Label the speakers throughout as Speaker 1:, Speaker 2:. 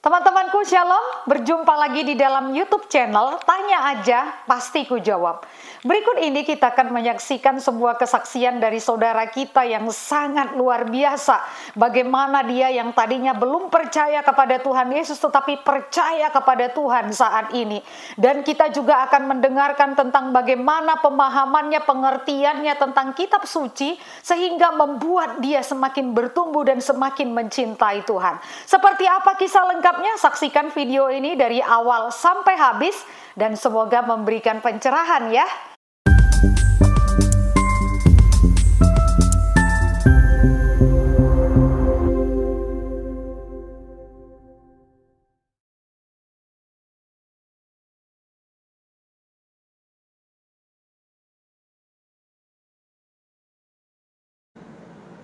Speaker 1: Teman-temanku, Shalom. Berjumpa lagi di dalam YouTube channel Tanya Aja, Pasti Ku Jawab. Berikut ini kita akan menyaksikan sebuah kesaksian dari saudara kita yang sangat luar biasa. Bagaimana dia yang tadinya belum percaya kepada Tuhan Yesus tetapi percaya kepada Tuhan saat ini. Dan kita juga akan mendengarkan tentang bagaimana pemahamannya, pengertiannya tentang kitab suci sehingga membuat dia semakin bertumbuh dan semakin mencintai Tuhan. Seperti apa kisah lengkapnya? Saksikan video ini dari awal sampai habis dan semoga memberikan pencerahan ya.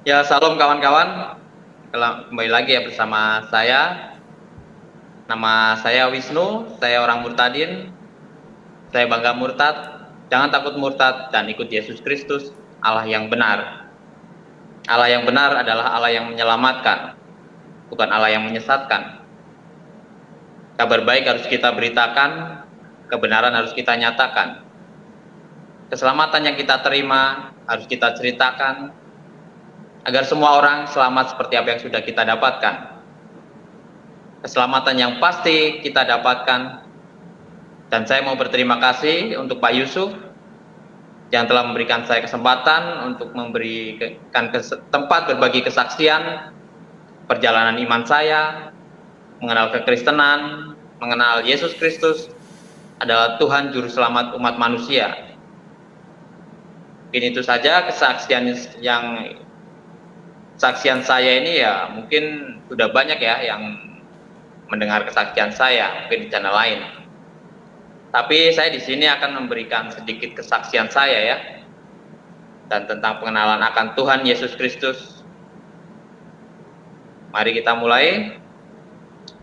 Speaker 2: Ya, salam kawan-kawan. Kembali lagi ya bersama saya. Nama saya Wisnu, saya orang Murtadin. Saya bangga murtad. Jangan takut murtad dan ikut Yesus Kristus, Allah yang benar. Allah yang benar adalah Allah yang menyelamatkan, bukan Allah yang menyesatkan. Kabar baik harus kita beritakan, kebenaran harus kita nyatakan. Keselamatan yang kita terima harus kita ceritakan, agar semua orang selamat seperti apa yang sudah kita dapatkan. Keselamatan yang pasti kita dapatkan. Dan saya mau berterima kasih untuk Pak Yusuf yang telah memberikan saya kesempatan untuk memberikan tempat berbagi kesaksian perjalanan iman saya, mengenal kekristenan, mengenal Yesus Kristus adalah Tuhan Juru Selamat umat manusia. Mungkin itu saja kesaksian saya ini ya, mungkin sudah banyak ya yang mendengar kesaksian saya mungkin di channel lain. Tapi saya di sini akan memberikan sedikit kesaksian saya ya, dan tentang pengenalan akan Tuhan Yesus Kristus. Mari kita mulai.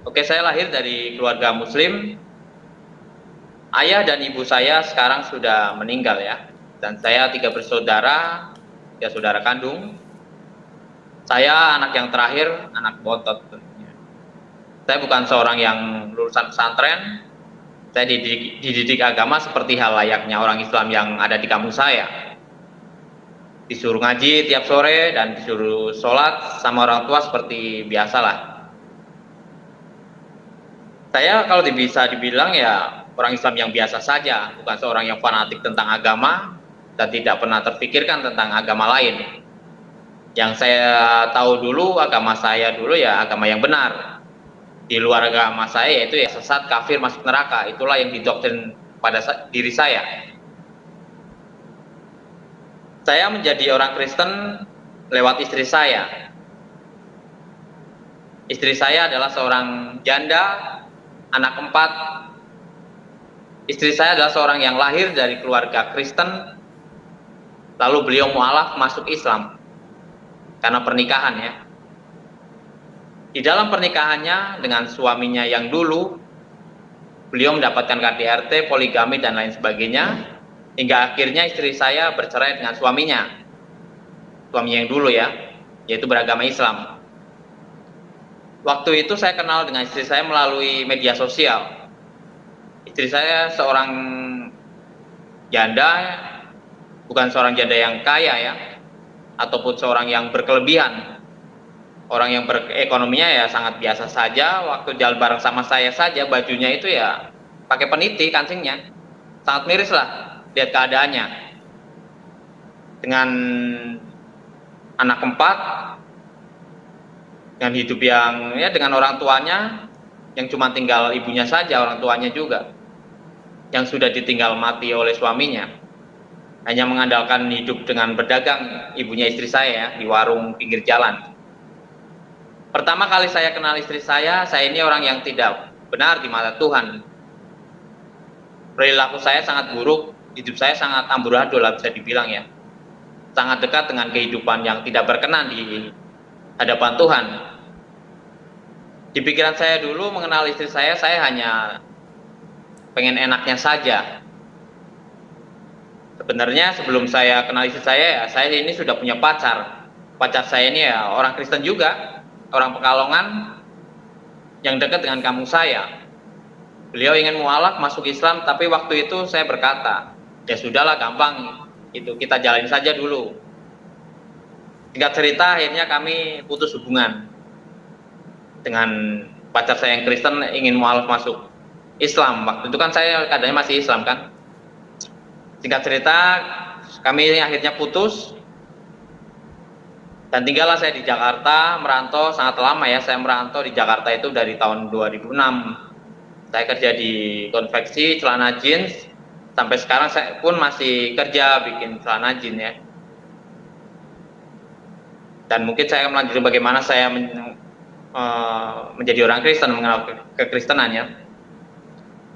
Speaker 2: Oke, saya lahir dari keluarga Muslim. Ayah dan ibu saya sekarang sudah meninggal ya, dan saya 3 bersaudara, 3 saudara kandung. Saya anak yang terakhir, anak bontot tentunya. Saya bukan seorang yang lulusan pesantren. Saya dididik agama seperti hal layaknya orang Islam yang ada di kampung saya. Disuruh ngaji tiap sore dan disuruh sholat sama orang tua seperti biasalah. Saya kalau bisa dibilang ya orang Islam yang biasa saja, bukan seorang yang fanatik tentang agama dan tidak pernah terfikirkan tentang agama lain. Yang saya tahu dulu, agama saya dulu ya agama yang benar. Di luar agama saya yaitu ya sesat, kafir, masuk neraka. Itulah yang didoktrin pada diri saya. Saya menjadi orang Kristen lewat istri saya. Istri saya adalah seorang janda, anak 4. Istri saya adalah seorang yang lahir dari keluarga Kristen, lalu beliau mualaf masuk Islam karena pernikahan ya. Di dalam pernikahannya dengan suaminya yang dulu, beliau mendapatkan KDRT, poligami dan lain sebagainya, hingga akhirnya istri saya bercerai dengan suaminya yang dulu ya, yaitu beragama Islam. Waktu itu saya kenal dengan istri saya melalui media sosial. Istri saya seorang janda, bukan seorang janda yang kaya ya, ataupun seorang yang berkelebihan. Orang yang berekonominya ya sangat biasa saja. Waktu jalan bareng sama saya saja, bajunya itu ya pakai peniti kancingnya, sangat miris lah lihat keadaannya. Dengan anak 4, dengan hidup yang ya dengan orang tuanya yang cuma tinggal ibunya saja, orang tuanya juga yang sudah ditinggal mati oleh suaminya, hanya mengandalkan hidup dengan berdagang ibunya istri saya ya, di warung pinggir jalan. Pertama kali saya kenal istri saya ini orang yang tidak benar di mata Tuhan. Perilaku saya sangat buruk, hidup saya sangat amburadul lah bisa dibilang ya. Sangat dekat dengan kehidupan yang tidak berkenan di hadapan Tuhan. Di pikiran saya dulu mengenal istri saya hanya pengen enaknya saja. Sebenarnya sebelum saya kenal istri saya ini sudah punya pacar. Pacar saya ini ya orang Kristen juga, orang Pekalongan. yang dekat dengan kampung saya. Beliau ingin mualaf masuk Islam, tapi waktu itu saya berkata, ya sudahlah, gampang, itu kita jalani saja dulu. Singkat cerita, akhirnya kami putus hubungan dengan pacar saya yang Kristen, ingin mualaf masuk Islam. Waktu itu kan saya keadaannya masih Islam kan. Singkat cerita, kami akhirnya putus, dan tinggallah saya di Jakarta, merantau sangat lama ya. Saya merantau di Jakarta itu dari tahun 2006. Saya kerja di konveksi celana jeans, sampai sekarang saya pun masih kerja bikin celana jeans ya. Dan mungkin saya akan melanjutkan bagaimana saya menjadi orang Kristen, mengenal kekristenan ya.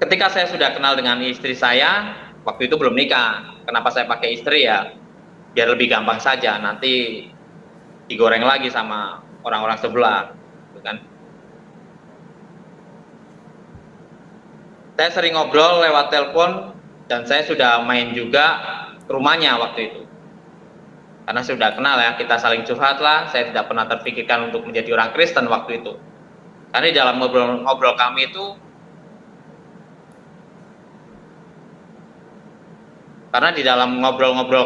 Speaker 2: Ketika saya sudah kenal dengan istri saya, waktu itu belum nikah. Kenapa saya pakai istri ya? Biar lebih gampang saja, nanti digoreng lagi sama orang-orang sebelah, gitu kan. Saya sering ngobrol lewat telepon, dan saya sudah main juga ke rumahnya waktu itu. Karena sudah kenal ya, kita saling curhat lah. Saya tidak pernah terpikirkan untuk menjadi orang Kristen waktu itu. Karena di dalam ngobrol-ngobrol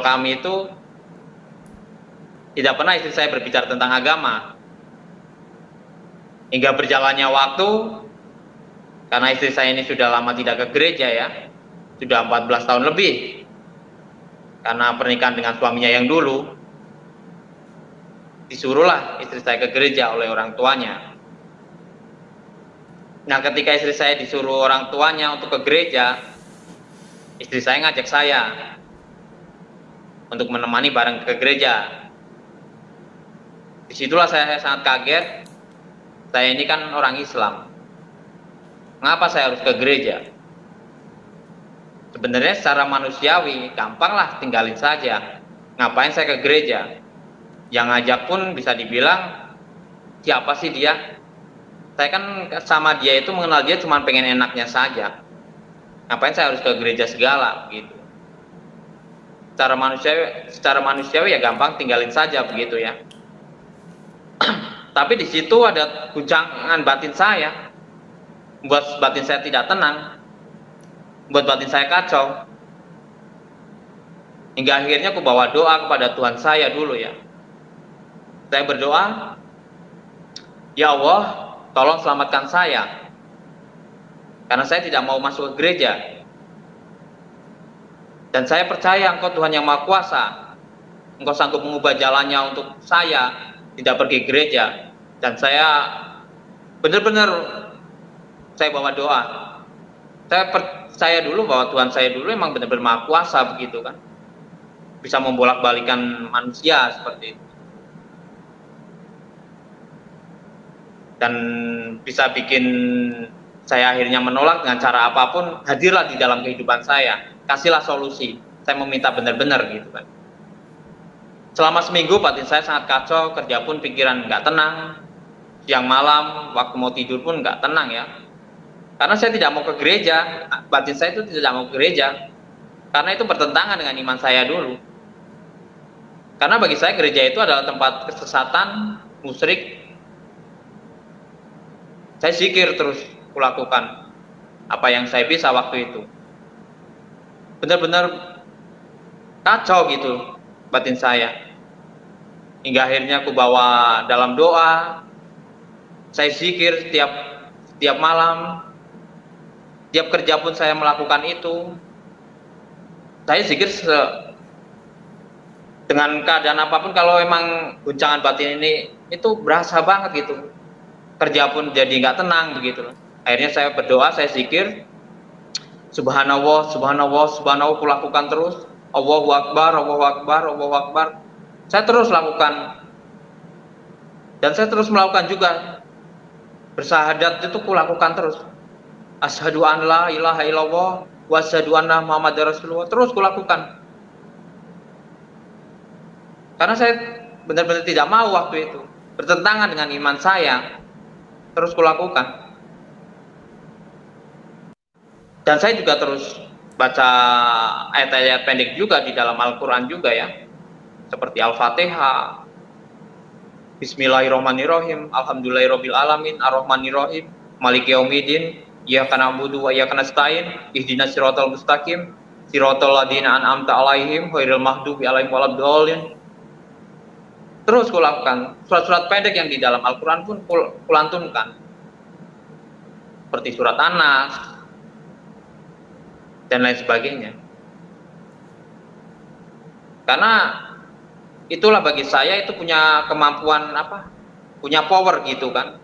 Speaker 2: kami itu, tidak pernah istri saya berbicara tentang agama. Hingga berjalannya waktu, karena istri saya ini sudah lama tidak ke gereja ya, sudah 14 tahun lebih, karena pernikahan dengan suaminya yang dulu, disuruhlah istri saya ke gereja oleh orang tuanya. Nah, ketika istri saya disuruh orang tuanya untuk ke gereja, istri saya ngajak saya untuk menemani bareng ke gereja. Disitulah saya sangat kaget. Saya ini kan orang Islam, mengapa saya harus ke gereja? Sebenarnya secara manusiawi, gampanglah, tinggalin saja. Ngapain saya ke gereja? Yang ngajak pun bisa dibilang, siapa sih dia? Saya kan sama dia itu mengenal dia cuma pengen enaknya saja. Ngapain saya harus ke gereja segala, gitu. Secara manusiawi ya gampang, tinggalin saja begitu ya. Tapi di situ ada guncangan batin saya, membuat batin saya tidak tenang, membuat batin saya kacau. Hingga akhirnya aku bawa doa kepada Tuhan saya dulu ya. Saya berdoa, ya Allah, tolong selamatkan saya, karena saya tidak mau masuk ke gereja. Dan saya percaya Engkau Tuhan yang Maha Kuasa, Engkau sanggup mengubah jalannya untuk saya tidak pergi gereja. Dan saya benar-benar, saya bawa doa. Saya percaya dulu bahwa Tuhan saya dulu memang benar-benar Maha Kuasa begitu kan. Bisa membolak-balikan manusia seperti itu. Dan bisa bikin saya akhirnya menolak dengan cara apapun, hadirlah di dalam kehidupan saya. Kasihlah solusi. Saya meminta benar-benar gitu kan. Selama seminggu batin saya sangat kacau, kerja pun pikiran nggak tenang. Siang malam, waktu mau tidur pun nggak tenang ya. Karena saya tidak mau ke gereja, batin saya itu tidak mau ke gereja. Karena itu bertentangan dengan iman saya dulu. Karena bagi saya gereja itu adalah tempat kesesatan, musyrik. Saya zikir terus kulakukan apa yang saya bisa waktu itu. Benar-benar kacau gitu batin saya. Hingga akhirnya aku bawa dalam doa. Saya zikir setiap malam. Tiap kerja pun saya melakukan itu. Saya zikir dengan keadaan apapun. Kalau emang guncangan batin ini itu berasa banget gitu. Kerja pun jadi nggak tenang begitu. Akhirnya saya berdoa, saya zikir. Subhanallah, subhanallah, subhanallah, aku lakukan terus. Allahu Akbar, Allahu Akbar, Allahu Akbar. Saya terus lakukan. Dan saya terus melakukan juga. Bersahadat itu kulakukan terus. Asyhadu an la ilaha illallah wa asyhadu anna Muhammadar Rasulullah. Terus kulakukan. Karena saya benar-benar tidak mau waktu itu. Bertentangan dengan iman saya. Terus kulakukan. Dan saya juga terus baca ayat-ayat pendek juga di dalam Al-Quran juga ya. Seperti Al-Fatihah. Bismillahirrahmanirrahim. Alhamdulillahirrahmanirrahim. Ar-Rahmanirrahim. maliki yaumiddin, iyyaka na'budu wa iyyaka nasta'in, ihdinas siratal mustaqim, siratal ladzina an'amta 'alaihim ghairil maghdubi 'alaihim waladdallin. Terus kulakukan surat-surat pendek yang di dalam Al-Quran pun kulantunkan, seperti surat An-Nas dan lain sebagainya. Karena itulah bagi saya itu punya kemampuan punya power gitu kan.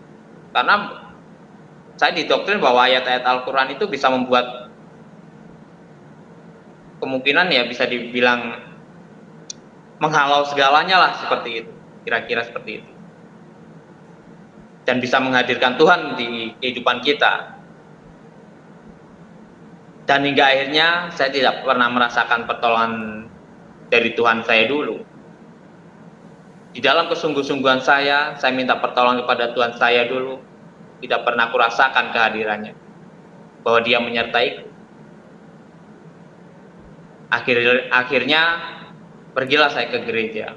Speaker 2: Karena saya didoktrin bahwa ayat-ayat Al-Quran itu bisa membuat kemungkinan ya bisa dibilang menghalau segalanya lah, seperti itu, kira-kira seperti itu. Dan bisa menghadirkan Tuhan di kehidupan kita. Dan hingga akhirnya saya tidak pernah merasakan pertolongan dari Tuhan saya dulu. Di dalam kesungguh-sungguhan saya minta pertolongan kepada Tuhan saya dulu. Tidak pernah kurasakan kehadirannya, bahwa Dia menyertaiku. Akhirnya pergilah saya ke gereja.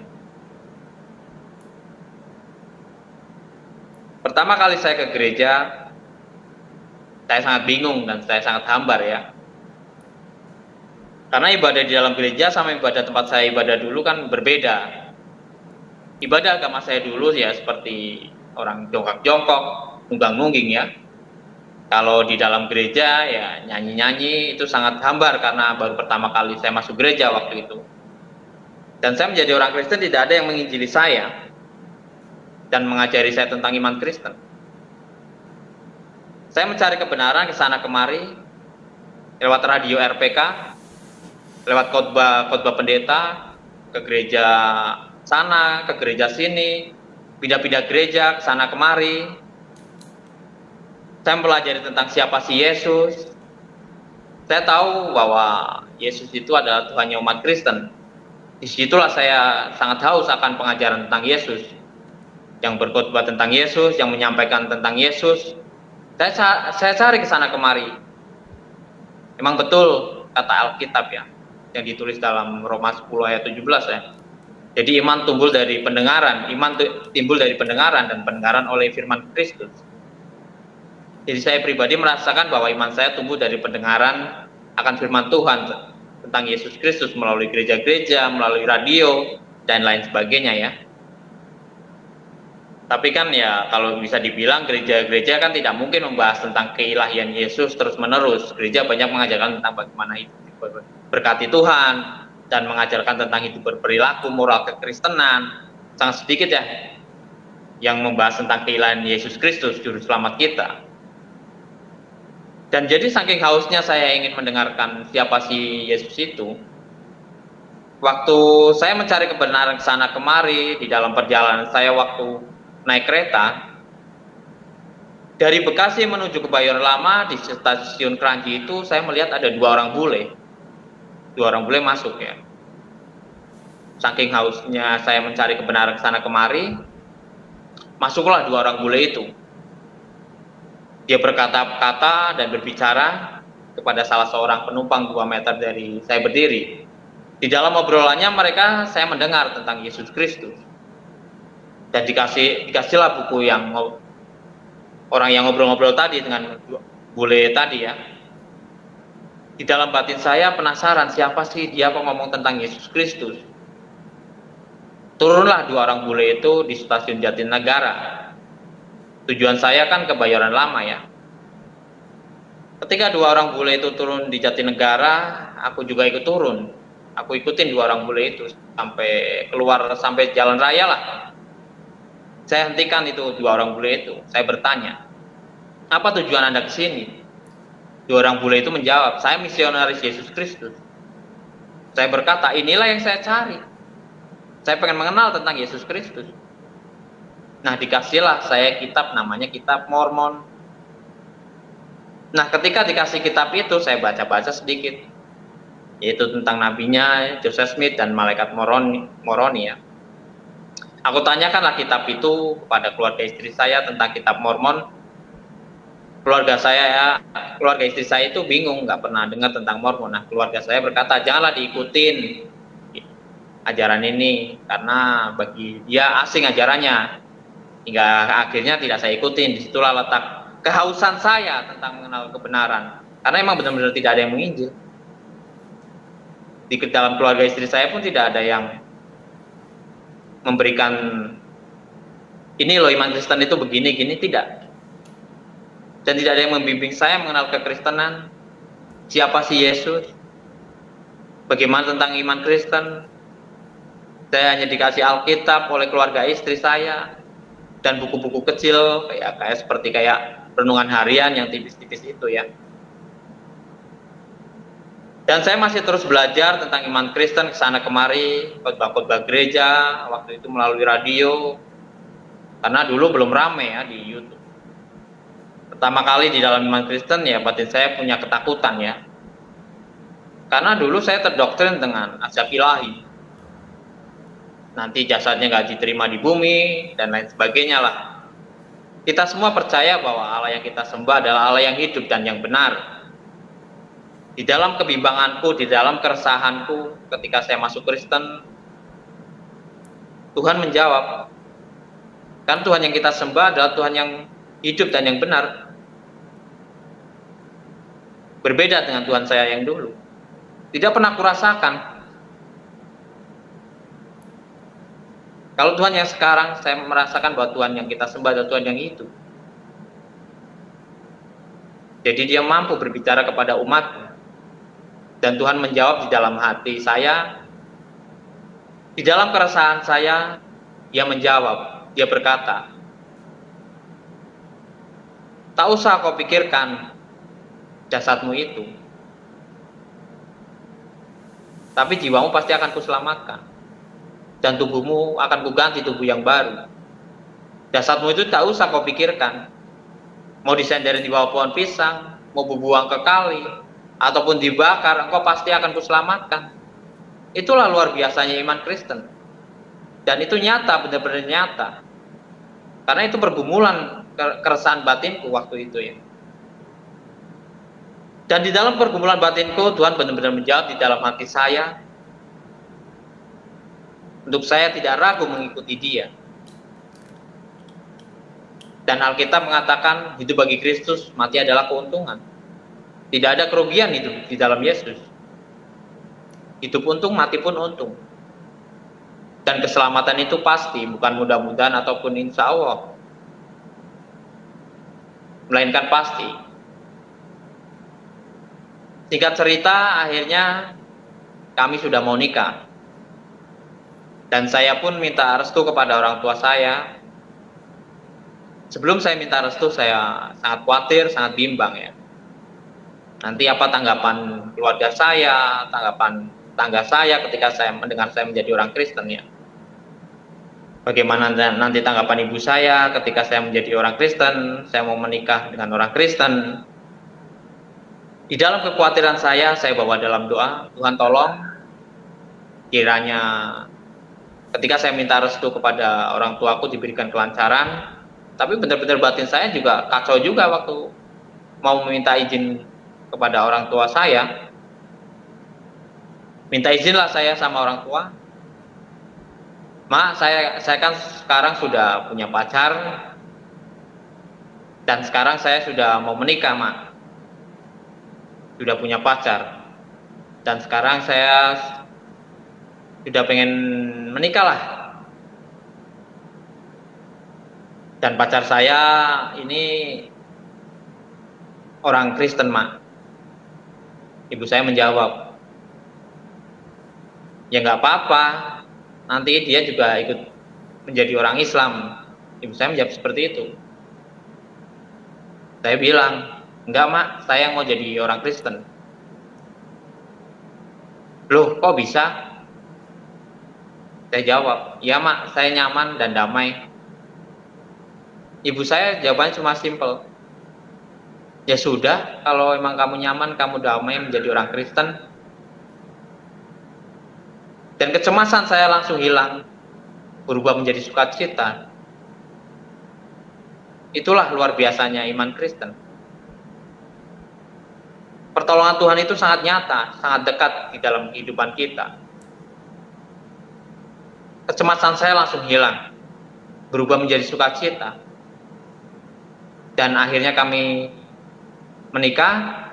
Speaker 2: Pertama kali saya ke gereja, saya sangat bingung dan saya sangat hambar ya. Karena ibadah di dalam gereja sama ibadah tempat saya ibadah dulu kan berbeda. Ibadah agama saya dulu ya seperti orang jongkak-jongkok, nunggang-nungging ya. Kalau di dalam gereja ya nyanyi-nyanyi, itu sangat hambar karena baru pertama kali saya masuk gereja waktu itu. Dan saya menjadi orang Kristen tidak ada yang menginjili saya dan mengajari saya tentang iman Kristen. Saya mencari kebenaran ke sana kemari lewat radio RPK, lewat khotbah pendeta, ke gereja sana, ke gereja sini, pindah-pindah gereja ke sana kemari. Saya mempelajari tentang siapa sih Yesus. Saya tahu bahwa Yesus itu adalah Tuhannya umat Kristen. Disitulah saya sangat haus akan pengajaran tentang Yesus, yang berkhotbah tentang Yesus, yang menyampaikan tentang Yesus. Saya cari ke sana kemari. Memang betul kata Alkitab ya, yang ditulis dalam Roma 10 ayat 17 ya. Jadi iman tumbuh dari pendengaran, timbul dari pendengaran, dan pendengaran oleh firman Kristus. Jadi saya pribadi merasakan bahwa iman saya tumbuh dari pendengaran akan firman Tuhan tentang Yesus Kristus melalui gereja-gereja, melalui radio, dan lain sebagainya ya. Tapi kan ya kalau bisa dibilang gereja-gereja kan tidak mungkin membahas tentang keilahian Yesus terus-menerus. Gereja banyak mengajarkan tentang bagaimana hidup berkati Tuhan dan mengajarkan tentang hidup berperilaku, moral kekristenan. Sangat sedikit ya yang membahas tentang keilahian Yesus Kristus, juru selamat kita. Dan jadi saking hausnya saya ingin mendengarkan siapa sih Yesus itu, waktu saya mencari kebenaran ke sana kemari di dalam perjalanan saya waktu naik kereta dari Bekasi menuju ke Bayoran Lama, di stasiun Kranji itu saya melihat ada dua orang bule masuk ya. Saking hausnya saya mencari kebenaran ke sana kemari, masuklah dua orang bule itu. Dia berkata-kata dan berbicara kepada salah seorang penumpang 2 meter dari saya berdiri. Di dalam obrolannya mereka, saya mendengar tentang Yesus Kristus. Dan dikasihlah buku yang orang yang ngobrol-ngobrol tadi dengan bule tadi ya. Di dalam batin saya penasaran siapa sih dia kok ngomong tentang Yesus Kristus. Turunlah dua orang bule itu di stasiun Jatinegara. Tujuan saya kan ke Bayoran Lama ya. Ketika dua orang bule itu turun di Jatinegara, aku juga ikut turun. Aku ikutin dua orang bule itu sampai keluar, sampai jalan raya lah. Saya hentikan itu dua orang bule itu. Saya bertanya, apa tujuan Anda ke sini? Dua orang bule itu menjawab, saya misionaris Yesus Kristus. Saya berkata, inilah yang saya cari. Saya pengen mengenal tentang Yesus Kristus. Nah, dikasihlah saya kitab, namanya Kitab Mormon. Nah, ketika dikasih kitab itu, saya baca-baca sedikit, yaitu tentang nabinya Joseph Smith dan malaikat Moroni ya. Aku tanyakanlah kitab itu kepada keluarga istri saya tentang Kitab Mormon. Keluarga istri saya itu bingung, nggak pernah dengar tentang Mormon. Nah, keluarga saya berkata, janganlah diikutin ajaran ini, karena bagi dia asing ajarannya. Hingga akhirnya tidak saya ikutin. Disitulah letak kehausan saya tentang mengenal kebenaran. Karena emang benar-benar tidak ada yang menginjil. Di dalam keluarga istri saya pun tidak ada yang memberikan, ini loh iman Kristen itu begini, gini, tidak. Dan tidak ada yang membimbing saya mengenal kekristenan, siapa sih Yesus, bagaimana tentang iman Kristen. Saya hanya dikasih Alkitab oleh keluarga istri saya, dan buku-buku kecil, kayak seperti renungan harian yang tipis-tipis itu ya. Dan saya masih terus belajar tentang iman Kristen kesana kemari, khotbah-khotbah gereja, waktu itu melalui radio, karena dulu belum rame ya di YouTube. Pertama kali di dalam iman Kristen ya batin saya punya ketakutan ya. Karena dulu saya terdoktrin dengan azab ilahi. Nanti jasadnya nggak diterima di bumi, dan lain sebagainya lah. Kita semua percaya bahwa Allah yang kita sembah adalah Allah yang hidup dan yang benar. Di dalam kebimbanganku, di dalam keresahanku, ketika saya masuk Kristen, Tuhan menjawab. Kan Tuhan yang kita sembah adalah Tuhan yang hidup dan yang benar. Berbeda dengan Tuhan saya yang dulu. Tidak pernah kurasakan. Kalau Tuhan yang sekarang, saya merasakan bahwa Tuhan yang kita sembah adalah Tuhan yang hidup. Jadi dia mampu berbicara kepada umat. Dan Tuhan menjawab di dalam hati saya. Di dalam keresahan saya, dia menjawab. Dia berkata, tak usah kau pikirkan jasadmu itu, tapi jiwamu pasti akan kuselamatkan, dan tubuhmu akan kuganti tubuh yang baru. Jasadmu itu tak usah kau pikirkan, mau disenderin di bawah pohon pisang, mau dibuang ke kali, ataupun dibakar, engkau pasti akan kuselamatkan. Itulah luar biasanya iman Kristen, dan itu nyata, benar-benar nyata, karena itu pergumulan keresahan batinku waktu itu ya. Dan di dalam pergumulan batinku, Tuhan benar-benar menjawab di dalam hati saya, untuk saya tidak ragu mengikuti dia. Dan Alkitab mengatakan, hidup bagi Kristus, mati adalah keuntungan. Tidak ada kerugian hidup di dalam Yesus. Hidup untung, mati pun untung. Dan keselamatan itu pasti, bukan mudah-mudahan ataupun insya Allah, melainkan pasti. Singkat cerita, akhirnya kami sudah mau nikah. Dan saya pun minta restu kepada orang tua saya. Sebelum saya minta restu, saya sangat khawatir, sangat bimbang ya. Nanti apa tanggapan keluarga saya, tanggapan tangga saya ketika saya mendengar saya menjadi orang Kristen ya. Bagaimana nanti tanggapan ibu saya ketika saya menjadi orang Kristen, saya mau menikah dengan orang Kristen. Di dalam kekhawatiran saya bawa dalam doa, Tuhan tolong, kiranya ketika saya minta restu kepada orang tuaku diberikan kelancaran. Tapi benar-benar batin saya juga kacau juga waktu mau meminta izin kepada orang tua saya. Minta izinlah saya sama orang tua. Mak, saya kan sekarang sudah punya pacar, dan sekarang saya sudah mau menikah, Mak. Sudah punya pacar, dan sekarang saya sudah pengen menikah lah. Dan pacar saya ini orang Kristen, Mak. Ibu saya menjawab, ya nggak apa-apa, nanti dia juga ikut menjadi orang Islam. Ibu saya menjawab seperti itu. Saya bilang, enggak Mak, saya mau jadi orang Kristen. Loh, kok bisa? Saya jawab, ya Mak, saya nyaman dan damai. Ibu saya jawabannya cuma simpel, ya sudah, kalau emang kamu nyaman, kamu damai menjadi orang Kristen. Dan kecemasan saya langsung hilang, berubah menjadi sukacita. Itulah luar biasanya iman Kristen. Pertolongan Tuhan itu sangat nyata, sangat dekat di dalam kehidupan kita. Kecemasan saya langsung hilang, berubah menjadi sukacita. dan akhirnya kami menikah.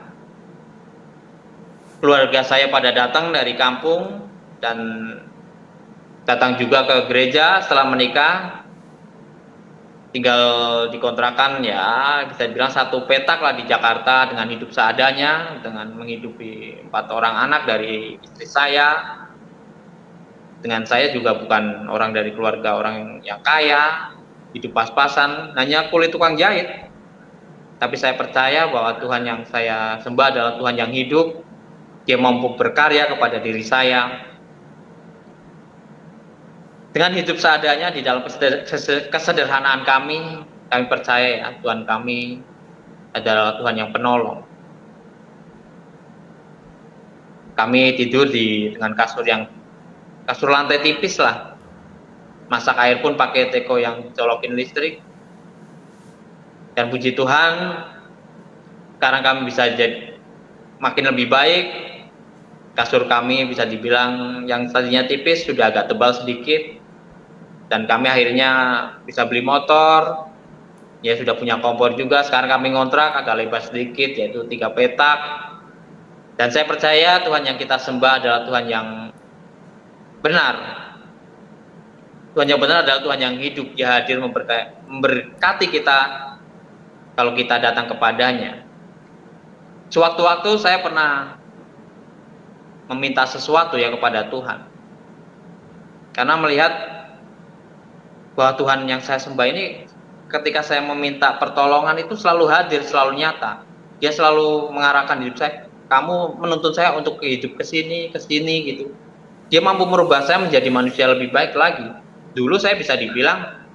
Speaker 2: Keluarga saya pada datang dari kampung dan datang juga ke gereja setelah menikah. Tinggal dikontrakan ya, bisa dibilang satu petak lah di Jakarta dengan hidup seadanya, dengan menghidupi 4 orang anak dari istri saya. Dengan saya juga bukan orang dari keluarga orang yang kaya, hidup pas-pasan, hanya kulit tukang jahit. Tapi saya percaya bahwa Tuhan yang saya sembah adalah Tuhan yang hidup. Dia mampu berkarya kepada diri saya. Dengan hidup seadanya di dalam kesederhanaan kami percaya ya, Tuhan kami adalah Tuhan yang penolong. Kami tidur dengan kasur lantai tipis lah. Masak air pun pakai teko yang colokin listrik. Dan puji Tuhan, sekarang kami bisa jadi makin lebih baik. Kasur kami bisa dibilang yang tadinya tipis sudah agak tebal sedikit. Dan kami akhirnya bisa beli motor, ya sudah punya kompor juga. Sekarang kami ngontrak agak lebar sedikit, yaitu 3 petak. Dan saya percaya Tuhan yang kita sembah adalah Tuhan yang benar. Tuhan yang benar adalah Tuhan yang hidup. Dia hadir memberkati kita kalau kita datang kepadanya. Sewaktu-waktu saya pernah meminta sesuatu ya kepada Tuhan. Karena melihat bahwa Tuhan yang saya sembah ini ketika saya meminta pertolongan itu selalu hadir, selalu nyata. Dia selalu mengarahkan hidup saya. Kamu menuntun saya untuk hidup ke sini gitu. Dia mampu merubah saya menjadi manusia lebih baik lagi. Dulu saya bisa dibilang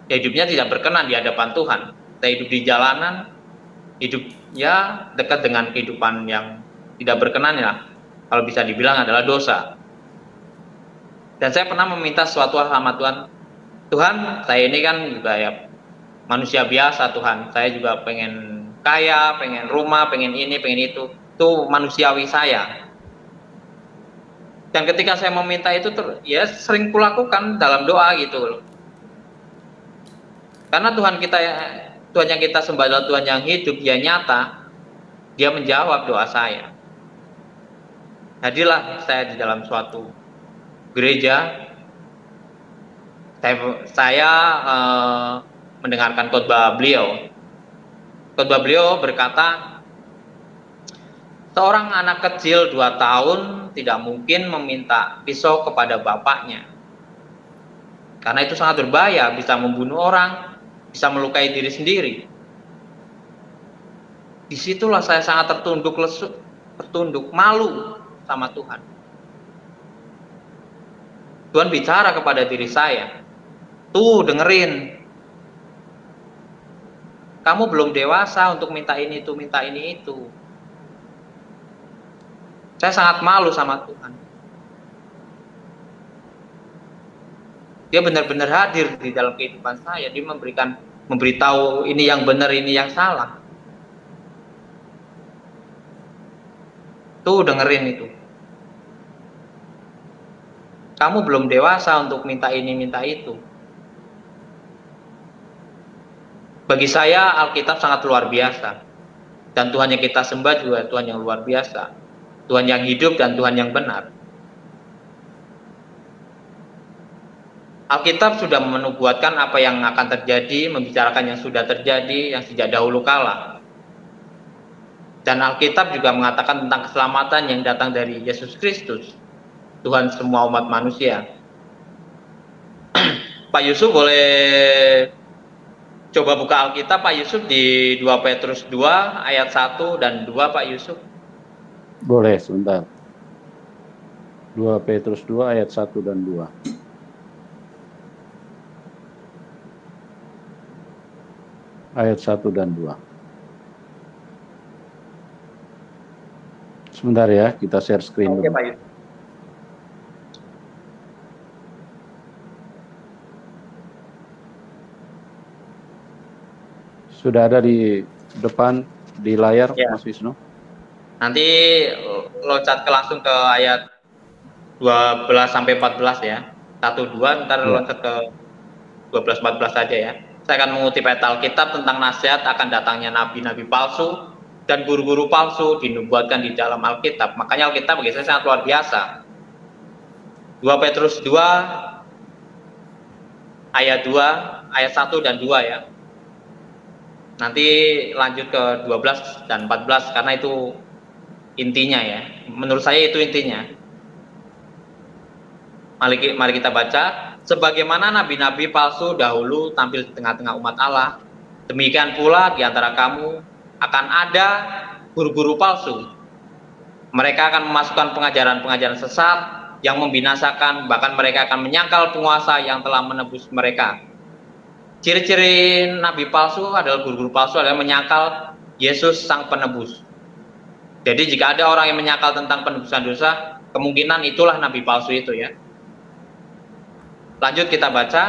Speaker 2: hidupnya tidak berkenan di hadapan Tuhan. Saya hidup di jalanan, hidup ya dekat dengan kehidupan yang tidak berkenan ya. Kalau bisa dibilang adalah dosa. Dan saya pernah meminta sesuatu sama Tuhan. Tuhan, saya ini kan juga ya manusia biasa Tuhan. Saya juga pengen kaya, pengen rumah, pengen ini, pengen itu. Itu manusiawi saya. Dan ketika saya meminta itu, ya sering kulakukan dalam doa gitu loh. Karena Tuhan yang kita sembah adalah Tuhan yang hidup, Dia nyata. Dia menjawab doa saya. Hadirlah saya di dalam suatu gereja. Saya mendengarkan khotbah beliau. Khotbah beliau berkata, seorang anak kecil 2 tahun tidak mungkin meminta pisau kepada bapaknya. Karena itu sangat berbahaya, bisa membunuh orang, bisa melukai diri sendiri. Disitulah saya sangat tertunduk, malu sama Tuhan. Tuhan bicara kepada diri saya. Tuh, dengerin. Kamu belum dewasa untuk minta ini itu, minta ini itu. Saya sangat malu sama Tuhan. Dia benar-benar hadir di dalam kehidupan saya. Dia memberitahu ini yang benar, ini yang salah. Tuh, dengerin itu. Kamu belum dewasa untuk minta ini, minta itu. Bagi saya Alkitab sangat luar biasa. Dan Tuhan yang kita sembah juga Tuhan yang luar biasa. Tuhan yang hidup dan Tuhan yang benar. Alkitab sudah menubuatkan apa yang akan terjadi, membicarakan yang sudah terjadi, yang sejak dahulu kala. Dan Alkitab juga mengatakan tentang keselamatan yang datang dari Yesus Kristus, Tuhan semua umat manusia. Pak Yusuf boleh coba buka Alkitab Pak Yusuf di 2 Petrus 2 ayat 1 dan 2 Pak Yusuf.
Speaker 3: Boleh, sebentar. 2 Petrus 2 ayat 1 dan 2. Ayat 1 dan 2. Sebentar ya, kita share screen dulu.
Speaker 2: Oke, Pak Yusuf.
Speaker 3: Sudah ada di depan di layar
Speaker 2: Ya.
Speaker 3: Mas Wisnu?
Speaker 2: Nanti loncat langsung ke ayat 12 sampai 14 ya. 1 2 ntar loncat ke 12 14 saja ya. Saya akan mengutip ayat Alkitab tentang nasihat akan datangnya nabi-nabi palsu dan guru-guru palsu dinubuatkan di dalam Alkitab. Makanya Alkitab bagi saya sangat luar biasa. 2 Petrus 2 ayat 2, ayat 1 dan 2 ya. Nanti lanjut ke 12 dan 14 karena itu intinya ya. Menurut saya itu intinya. Mari kita baca. Sebagaimana nabi-nabi palsu dahulu tampil di tengah-tengah umat Allah, demikian pula di antara kamu akan ada guru-guru palsu. Mereka akan memasukkan pengajaran-pengajaran sesat yang membinasakan, bahkan mereka akan menyangkal penguasa yang telah menebus mereka. Ciri-ciri nabi palsu adalah guru-guru palsu adalah menyangkal Yesus sang penebus. Jadi jika ada orang yang menyangkal tentang penebusan dosa, kemungkinan itulah nabi palsu itu ya. Lanjut kita baca.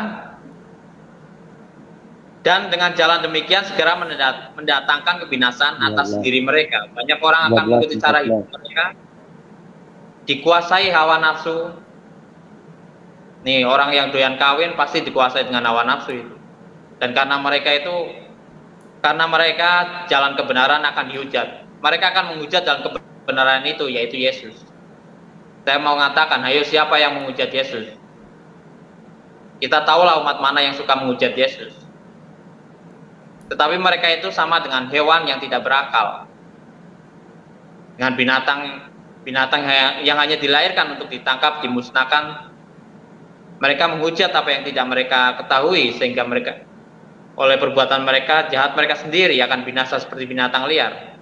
Speaker 2: Dan dengan jalan demikian segera mendatangkan kebinasaan atas diri mereka. Banyak orang akan mengikuti cara hidup mereka, dikuasai hawa nafsu. Nih, orang yang doyan kawin pasti dikuasai dengan hawa nafsu itu. Dan karena mereka jalan kebenaran akan dihujat. Mereka akan menghujat jalan kebenaran itu, yaitu Yesus. Saya mau mengatakan, ayo siapa yang menghujat Yesus? Kita tahulah umat mana yang suka menghujat Yesus. Tetapi mereka itu sama dengan hewan yang tidak berakal. Dengan binatang yang hanya dilahirkan untuk ditangkap, dimusnahkan. Mereka menghujat apa yang tidak mereka ketahui, sehingga mereka oleh perbuatan mereka, jahat mereka sendiri akan binasa seperti binatang liar.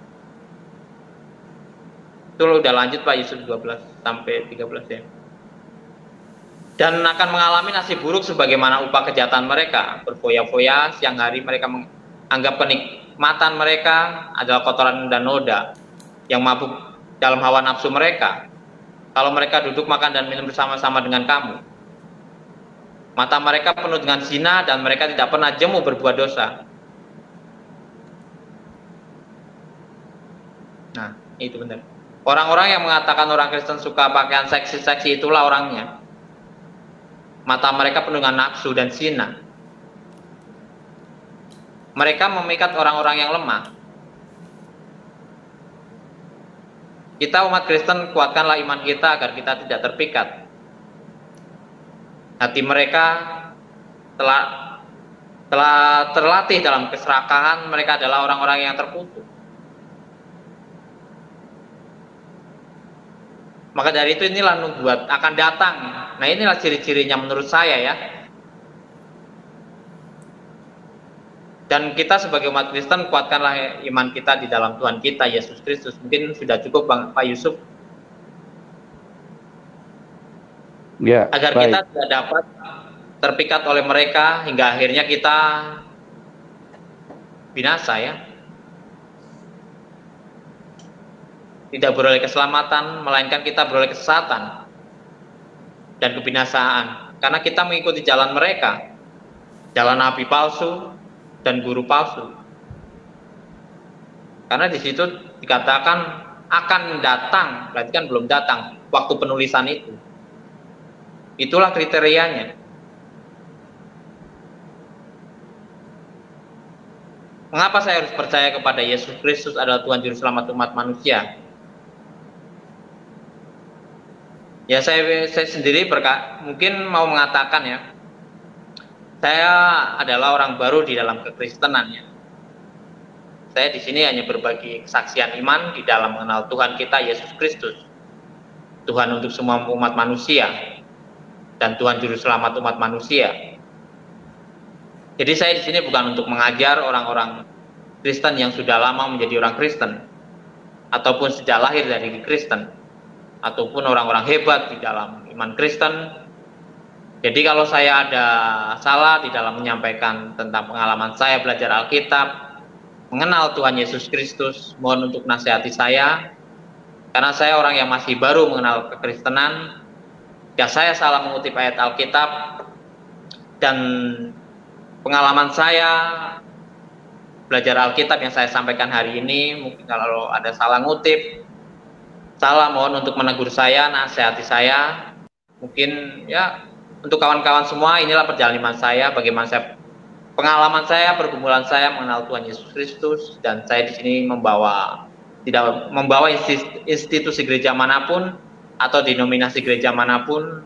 Speaker 2: Itu udah lanjut Pak, Yusuf 12 sampai 13 ya. Dan akan mengalami nasib buruk sebagaimana upah kejahatan mereka. Berfoya-foya, siang hari mereka menganggap kenikmatan mereka adalah kotoran dan noda yang mabuk dalam hawa nafsu mereka. Kalau mereka duduk makan dan minum bersama-sama dengan kamu, mata mereka penuh dengan zina dan mereka tidak pernah jemu berbuat dosa. Nah, itu benar. Orang-orang yang mengatakan orang Kristen suka pakaian seksi-seksi itulah orangnya. Mata mereka penuh dengan nafsu dan zina. Mereka memikat orang-orang yang lemah. Kita umat Kristen kuatkanlah iman kita agar kita tidak terpikat. Hati mereka telah terlatih dalam keserakahan. Mereka adalah orang-orang yang terkutuk. Maka dari itu inilah nubuat akan datang. Nah, inilah ciri-cirinya menurut saya ya. Dan kita sebagai umat Kristen kuatkanlah iman kita di dalam Tuhan kita Yesus Kristus. Mungkin sudah cukup Pak Yusuf.
Speaker 3: Ya,
Speaker 2: agar
Speaker 3: baik.
Speaker 2: Kita tidak dapat terpikat oleh mereka hingga akhirnya kita binasa ya. Tidak beroleh keselamatan, melainkan kita beroleh kesesatan dan kebinasaan. Karena kita mengikuti jalan mereka, jalan nabi palsu dan guru palsu. Karena di situ dikatakan akan datang, berarti kan belum datang waktu penulisan itu. Itulah kriterianya. Mengapa saya harus percaya kepada Yesus Kristus adalah Tuhan Juru Selamat umat manusia? Ya saya sendiri mungkin mau mengatakan ya, saya adalah orang baru di dalam kekristenan ya. Saya di sini hanya berbagi kesaksian iman di dalam mengenal Tuhan kita Yesus Kristus, Tuhan untuk semua umat manusia dan Tuhan Juru Selamat umat manusia. Jadi saya di sini bukan untuk mengajar orang-orang Kristen yang sudah lama menjadi orang Kristen ataupun sejak lahir dari Kristen, ataupun orang-orang hebat di dalam iman Kristen. Jadi kalau saya ada salah di dalam menyampaikan tentang pengalaman saya belajar Alkitab, mengenal Tuhan Yesus Kristus, mohon untuk nasihati saya, karena saya orang yang masih baru mengenal kekristenan. Ya saya salah mengutip ayat Alkitab, dan pengalaman saya belajar Alkitab yang saya sampaikan hari ini, mungkin kalau ada salah ngutip, salah, mohon untuk menegur saya, nasihati saya. Mungkin ya untuk kawan-kawan semua, inilah perjalanan saya, bagaimana saya pengalaman saya, pergumulan saya mengenal Tuhan Yesus Kristus, dan saya di sini tidak membawa institusi gereja manapun atau denominasi gereja manapun.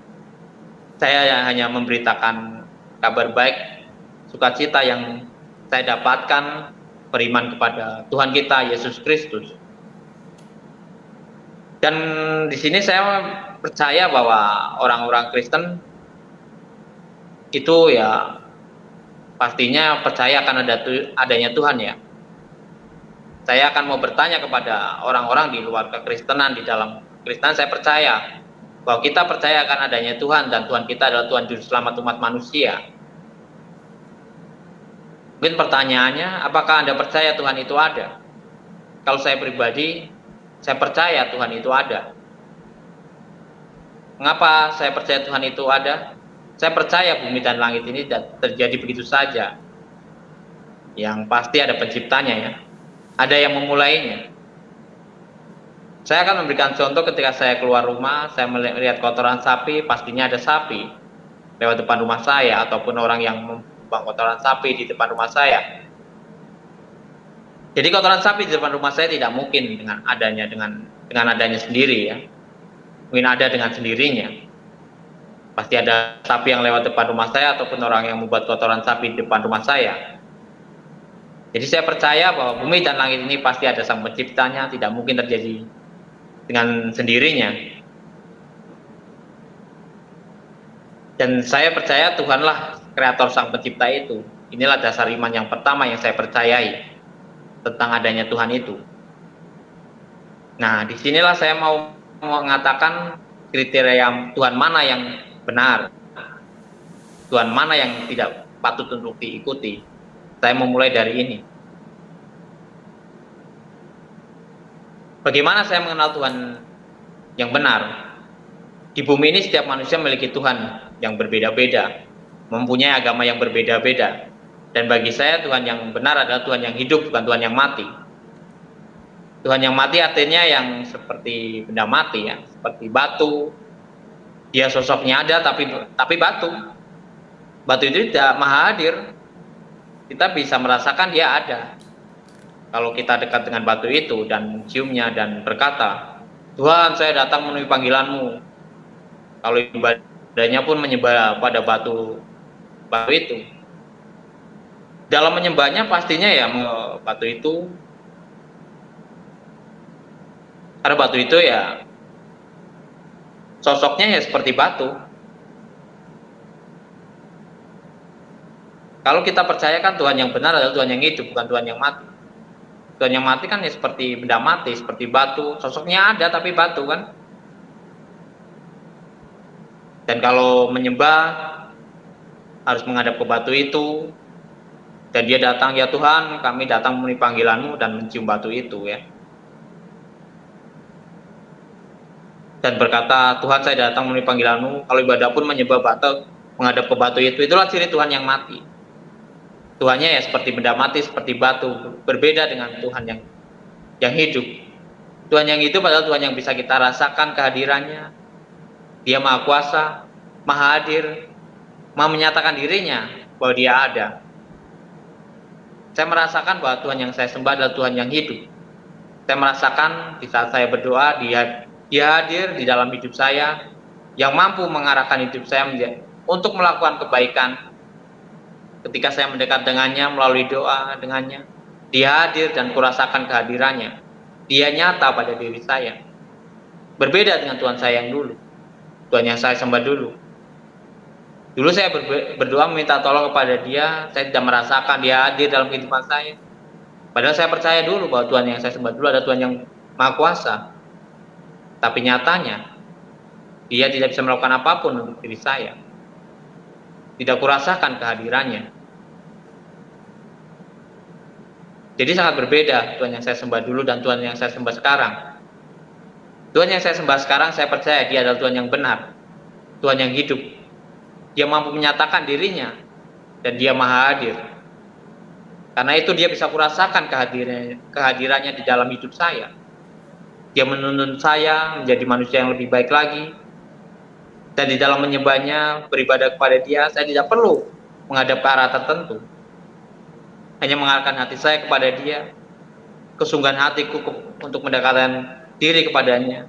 Speaker 2: Saya hanya memberitakan kabar baik, sukacita yang saya dapatkan beriman kepada Tuhan kita Yesus Kristus. Dan di sini saya percaya bahwa orang-orang Kristen itu ya pastinya percaya akan adanya Tuhan ya. Saya akan mau bertanya kepada orang-orang di luar kekristenan. Di dalam Kristen saya percaya bahwa kita percaya akan adanya Tuhan, dan Tuhan kita adalah Tuhan Juru Selamat umat manusia. Mungkin pertanyaannya, apakah Anda percaya Tuhan itu ada? Kalau saya pribadi, saya percaya Tuhan itu ada. Mengapa saya percaya Tuhan itu ada? Saya percaya bumi dan langit ini terjadi begitu saja. Yang pasti ada penciptanya ya. Ada yang memulainya. Saya akan memberikan contoh ketika saya keluar rumah, saya melihat kotoran sapi, pastinya ada sapi lewat depan rumah saya, ataupun orang yang membuang kotoran sapi di depan rumah saya. Jadi kotoran sapi di depan rumah saya tidak mungkin dengan adanya sendiri ya. Mungkin ada dengan sendirinya. Pasti ada sapi yang lewat depan rumah saya, ataupun orang yang membuat kotoran sapi di depan rumah saya. Jadi saya percaya bahwa bumi dan langit ini pasti ada sang penciptanya, tidak mungkin terjadi dengan sendirinya. Dan saya percaya Tuhanlah kreator sang pencipta itu. Inilah dasar iman yang pertama yang saya percayai tentang adanya Tuhan itu. Nah, disinilah saya mau mengatakan kriteria Tuhan mana yang benar, Tuhan mana yang tidak patut untuk diikuti. Saya memulai dari ini. Bagaimana saya mengenal Tuhan yang benar? Di bumi ini setiap manusia memiliki Tuhan yang berbeda-beda, mempunyai agama yang berbeda-beda. Dan bagi saya Tuhan yang benar adalah Tuhan yang hidup, bukan Tuhan yang mati. Tuhan yang mati artinya yang seperti benda mati ya, seperti batu. Dia sosoknya ada tapi batu. Batu itu tidak maha hadir. Kita bisa merasakan dia ada. Kalau kita dekat dengan batu itu dan menciumnya dan berkata, Tuhan, saya datang memenuhi panggilanmu. Kalau ibadahnya pun menyembah pada batu itu. Dalam menyembahnya pastinya ya batu itu, karena batu itu ya sosoknya ya seperti batu. Kalau kita percayakan Tuhan yang benar adalah Tuhan yang hidup, bukan Tuhan yang mati. Tuhan yang mati kan ya seperti benda mati, seperti batu. Sosoknya ada tapi batu kan. Dan kalau menyembah harus menghadap ke batu itu. Dan dia datang, ya Tuhan, kami datang memenuhi panggilanmu, dan mencium batu itu ya. Dan berkata, Tuhan, saya datang memenuhi panggilanmu. Kalau ibadah pun menyembah batu, menghadap ke batu itu. Itulah ciri Tuhan yang mati. Tuhannya ya seperti benda mati, seperti batu, berbeda dengan Tuhan yang hidup. Tuhan yang hidup adalah Tuhan yang bisa kita rasakan kehadirannya. Dia maha kuasa, maha hadir, maha menyatakan dirinya bahwa dia ada. Saya merasakan bahwa Tuhan yang saya sembah adalah Tuhan yang hidup. Saya merasakan di saat saya berdoa, dia hadir di dalam hidup saya, yang mampu mengarahkan hidup saya untuk melakukan kebaikan. Ketika saya mendekat dengannya melalui doa dengannya, dia hadir dan kurasakan kehadirannya. Dia nyata pada diri saya. Berbeda dengan Tuhan saya yang dulu. Tuhan yang saya sembah dulu. Dulu saya berdoa meminta tolong kepada dia, saya tidak merasakan dia hadir dalam kehidupan saya. Padahal saya percaya dulu bahwa Tuhan yang saya sembah dulu adalah Tuhan yang maha kuasa. Tapi nyatanya, dia tidak bisa melakukan apapun untuk diri saya. Tidak kurasakan kehadirannya. Jadi sangat berbeda Tuhan yang saya sembah dulu dan Tuhan yang saya sembah sekarang. Tuhan yang saya sembah sekarang, saya percaya dia adalah Tuhan yang benar, Tuhan yang hidup. Dia mampu menyatakan dirinya dan dia maha hadir. Karena itu dia bisa kurasakan kehadirannya di dalam hidup saya. Dia menuntun saya menjadi manusia yang lebih baik lagi. Dan di dalam menyembahnya, beribadah kepada dia, saya tidak perlu menghadap ke arah tertentu. hanya mengarahkan hati saya kepada Dia, kesungguhan hatiku untuk mendekatkan diri kepadanya.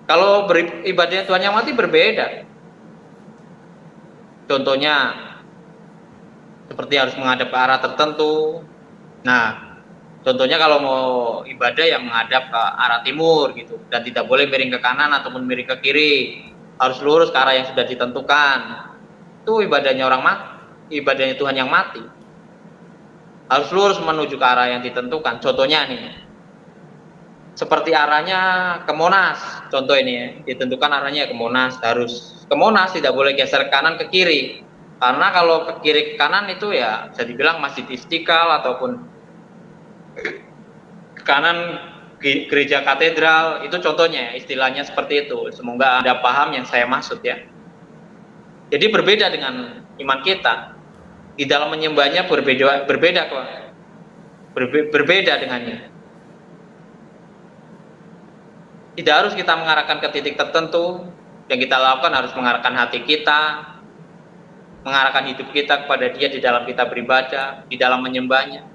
Speaker 2: Kalau beribadahnya Tuhan yang mati berbeda. Contohnya seperti harus menghadap ke arah tertentu. Nah, contohnya kalau mau ibadah yang menghadap ke arah timur gitu, dan tidak boleh miring ke kanan ataupun miring ke kiri, harus lurus ke arah yang sudah ditentukan. Itu ibadahnya orang mati, ibadahnya Tuhan yang mati. Harus lurus menuju ke arah yang ditentukan. Contohnya nih, seperti arahnya ke Monas, contoh ini ya, ditentukan arahnya ke Monas, harus ke Monas, tidak boleh geser kanan ke kiri. Karena kalau ke kiri ke kanan itu ya bisa dibilang Masjid Istiqlal ataupun ke kanan gereja katedral, itu contohnya, istilahnya seperti itu. Semoga Anda paham yang saya maksud ya. Jadi berbeda dengan iman kita. Di dalam menyembahnya berbeda kok. Berbeda dengannya. Tidak harus kita mengarahkan ke titik tertentu. Yang kita lakukan harus mengarahkan hati kita, mengarahkan hidup kita kepada Dia di dalam kita beribadah, di dalam menyembahnya.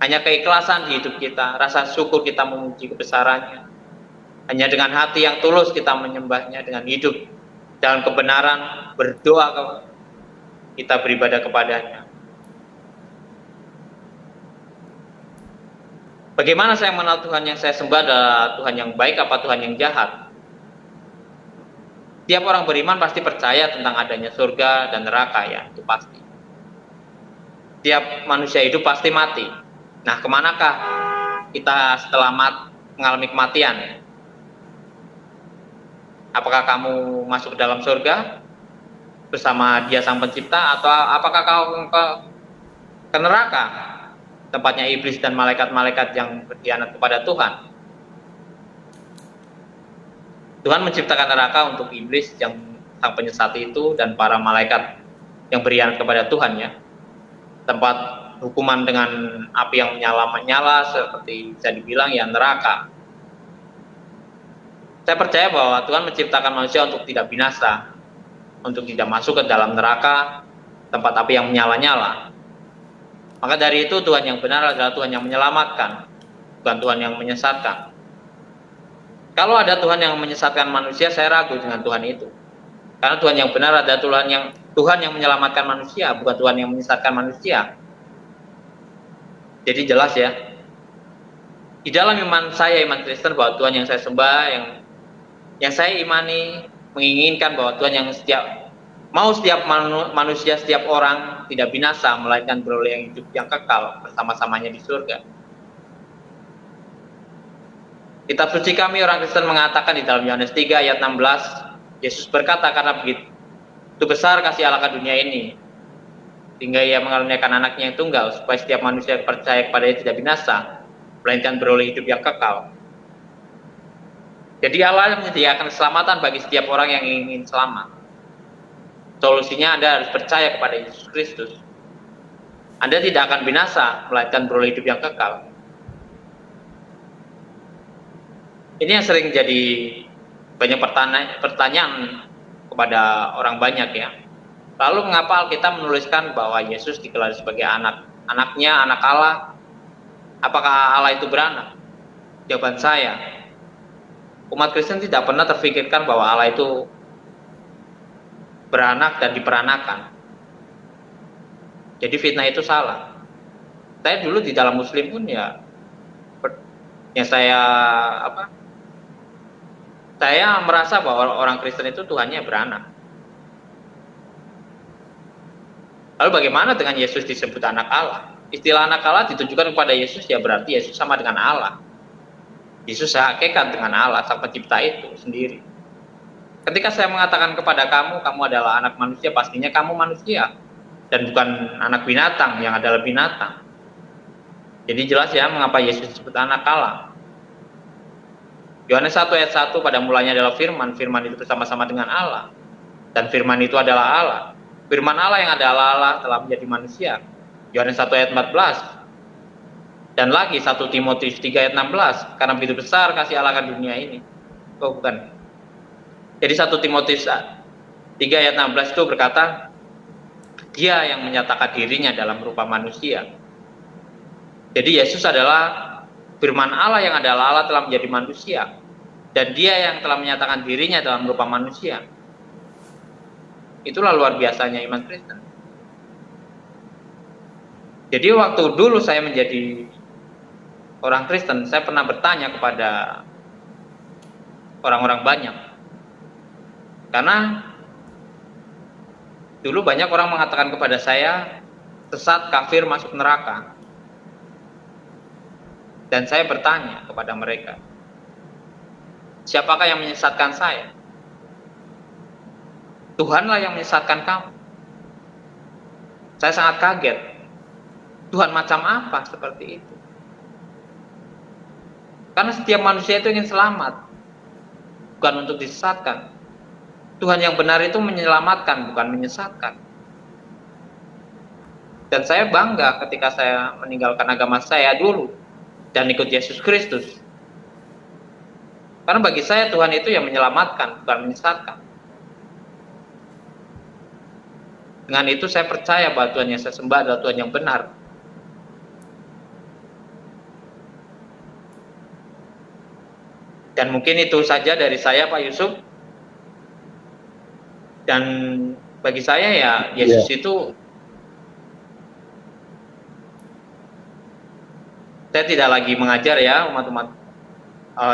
Speaker 2: Hanya keikhlasan di hidup kita, rasa syukur kita memuji kebesarannya. Hanya dengan hati yang tulus kita menyembahnya, dengan hidup dalam kebenaran, berdoa kita beribadah kepadanya. Bagaimana saya mengenal Tuhan yang saya sembah adalah Tuhan yang baik apa Tuhan yang jahat? Tiap orang beriman pasti percaya tentang adanya surga dan neraka ya, itu pasti. Tiap manusia hidup pasti mati. Nah, kemanakah kita setelah mengalami kematian? Apakah kamu masuk ke dalam surga bersama Dia Sang Pencipta, atau apakah kau ke neraka, tempatnya iblis dan malaikat-malaikat yang berkhianat kepada Tuhan? Tuhan menciptakan neraka untuk iblis yang sang penyesat itu dan para malaikat yang berkhianat kepada Tuhan ya. Tempat hukuman dengan api yang menyala seperti bisa dibilang ya neraka. Saya percaya bahwa Tuhan menciptakan manusia untuk tidak binasa, untuk tidak masuk ke dalam neraka, tempat api yang menyala-nyala. Maka dari itu Tuhan yang benar adalah Tuhan yang menyelamatkan, bukan Tuhan yang menyesatkan. Kalau ada Tuhan yang menyesatkan manusia, saya ragu dengan Tuhan itu. Karena Tuhan yang benar adalah Tuhan yang menyelamatkan manusia, bukan Tuhan yang menyesatkan manusia. Jadi jelas ya. Di dalam iman saya, iman Kristen, bahwa Tuhan yang saya sembah, yang saya imani, menginginkan bahwa Tuhan yang setiap manusia, setiap orang tidak binasa, melainkan beroleh hidup yang kekal bersama-samanya di surga. Kitab suci kami orang Kristen mengatakan di dalam Yohanes 3 ayat 16, Yesus berkata, karena begitu besar kasih Allah ke dunia ini, sehingga Ia mengaruniakan anaknya yang tunggal, supaya setiap manusia yang percaya kepada-Nya tidak binasa, melainkan beroleh hidup yang kekal. Jadi Allah menyediakan keselamatan bagi setiap orang yang ingin selamat. Solusinya Anda harus percaya kepada Yesus Kristus. Anda tidak akan binasa, melainkan beroleh hidup yang kekal. Ini yang sering jadi banyak pertanyaan kepada orang banyak ya. Lalu mengapa Alkitab menuliskan bahwa Yesus digelar sebagai anaknya, anak Allah? Apakah Allah itu beranak? Jawaban saya, umat Kristen tidak pernah terfikirkan bahwa Allah itu beranak dan diperanakan. Jadi fitnah itu salah. Saya dulu di dalam Muslim pun ya, yang saya merasa bahwa orang Kristen itu Tuhannya beranak. Lalu bagaimana dengan Yesus disebut anak Allah? Istilah anak Allah ditujukan kepada Yesus ya berarti Yesus sama dengan Allah. Yesus sehakikat dengan Allah, Sang Pencipta itu sendiri. Ketika saya mengatakan kepada kamu adalah anak manusia, pastinya kamu manusia. Dan bukan anak binatang yang adalah binatang. Jadi jelas ya mengapa Yesus disebut anak Allah. Yohanes 1 ayat 1, pada mulanya adalah firman, firman itu bersama-sama dengan Allah. Dan firman itu adalah Allah. Firman Allah yang adalah Allah telah menjadi manusia. Yohanes 1 ayat 14. Dan lagi 1 Timotius 3 ayat 16, karena begitu besar kasih Allah ke dunia ini. Oh bukan. Jadi 1 Timotius 3 ayat 16 itu berkata, Dia yang menyatakan dirinya dalam rupa manusia. Jadi Yesus adalah firman Allah yang adalah Allah telah menjadi manusia. Dan dia yang telah menyatakan dirinya dalam rupa manusia. Itulah luar biasanya iman Kristen. Jadi waktu dulu saya menjadi orang Kristen, saya pernah bertanya kepada orang-orang banyak. Karena dulu banyak orang mengatakan kepada saya, sesat, kafir, masuk neraka. Dan saya bertanya kepada mereka, siapakah yang menyesatkan saya? Tuhanlah yang menyesatkan kamu. Saya sangat kaget. Tuhan macam apa seperti itu? Karena setiap manusia itu ingin selamat, bukan untuk disesatkan. Tuhan yang benar itu menyelamatkan, bukan menyesatkan. Dan saya bangga ketika saya meninggalkan agama saya dulu dan ikut Yesus Kristus. Karena bagi saya Tuhan itu yang menyelamatkan, bukan menyesatkan. Dengan itu saya percaya bahwa Tuhan yang saya sembah adalah Tuhan yang benar. Dan mungkin itu saja dari saya, Pak Yusuf. Dan bagi saya ya Yesus itu, saya tidak lagi mengajar ya umat-umat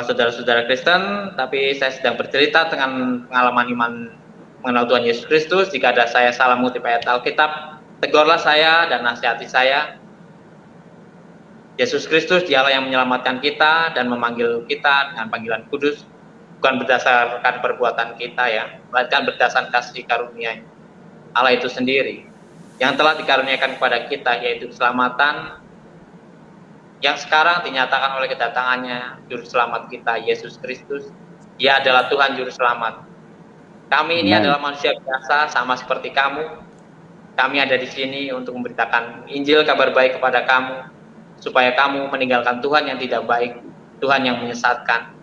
Speaker 2: saudara-saudara Kristen, tapi saya sedang bercerita dengan pengalaman iman mengenal Tuhan Yesus Kristus. Jika ada saya salah mengutip ayat Alkitab, tegurlah saya dan nasihati saya. Yesus Kristus dialah yang menyelamatkan kita dan memanggil kita dengan panggilan kudus, bukan berdasarkan perbuatan kita ya, melainkan berdasarkan kasih karunia Allah itu sendiri yang telah dikaruniakan kepada kita, yaitu keselamatan yang sekarang dinyatakan oleh kedatangannya Juru Selamat kita, Yesus Kristus. Dia adalah Tuhan Juru Selamat. Kami ini adalah manusia biasa sama seperti kamu. Kami ada di sini untuk memberitakan Injil, kabar baik kepada kamu, supaya kamu meninggalkan Tuhan yang tidak baik, Tuhan yang menyesatkan,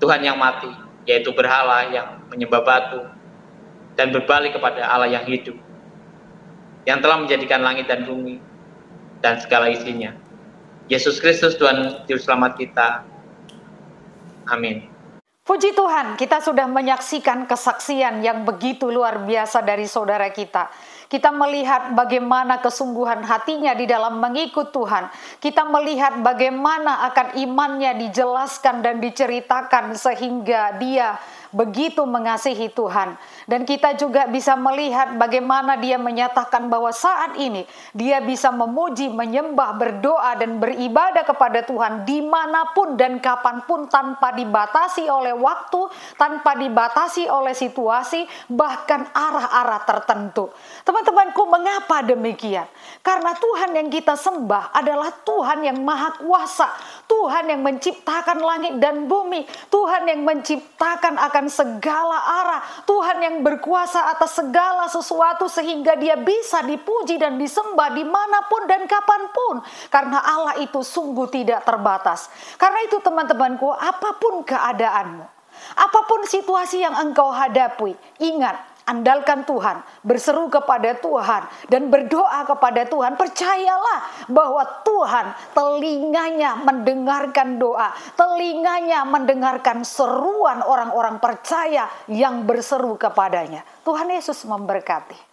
Speaker 2: Tuhan yang mati, yaitu berhala yang menyembah batu, dan berbalik kepada Allah yang hidup, yang telah menjadikan langit dan bumi, dan segala isinya. Yesus Kristus Tuhan Juru Selamat kita. Amin.
Speaker 1: Puji Tuhan, kita sudah menyaksikan kesaksian yang begitu luar biasa dari saudara kita. Kita melihat bagaimana kesungguhan hatinya di dalam mengikut Tuhan. Kita melihat bagaimana akan imannya dijelaskan dan diceritakan sehingga dia begitu mengasihi Tuhan. Dan kita juga bisa melihat bagaimana dia menyatakan bahwa saat ini dia bisa memuji, menyembah, berdoa, dan beribadah kepada Tuhan dimanapun dan kapanpun, tanpa dibatasi oleh waktu, tanpa dibatasi oleh situasi, bahkan arah-arah tertentu. Teman-temanku, mengapa demikian? Karena Tuhan yang kita sembah adalah Tuhan yang maha kuasa, Tuhan yang menciptakan langit dan bumi, Tuhan yang menciptakan akan segala arah, Tuhan yang berkuasa atas segala sesuatu sehingga dia bisa dipuji dan disembah dimanapun dan kapanpun. Karena Allah itu sungguh tidak terbatas. Karena itu teman-temanku, apapun keadaanmu, apapun situasi yang engkau hadapi, ingat, andalkan Tuhan, berseru kepada Tuhan, dan berdoa kepada Tuhan. Percayalah bahwa Tuhan telinganya mendengarkan doa, telinganya mendengarkan seruan orang-orang percaya yang berseru kepadanya. Tuhan Yesus memberkati.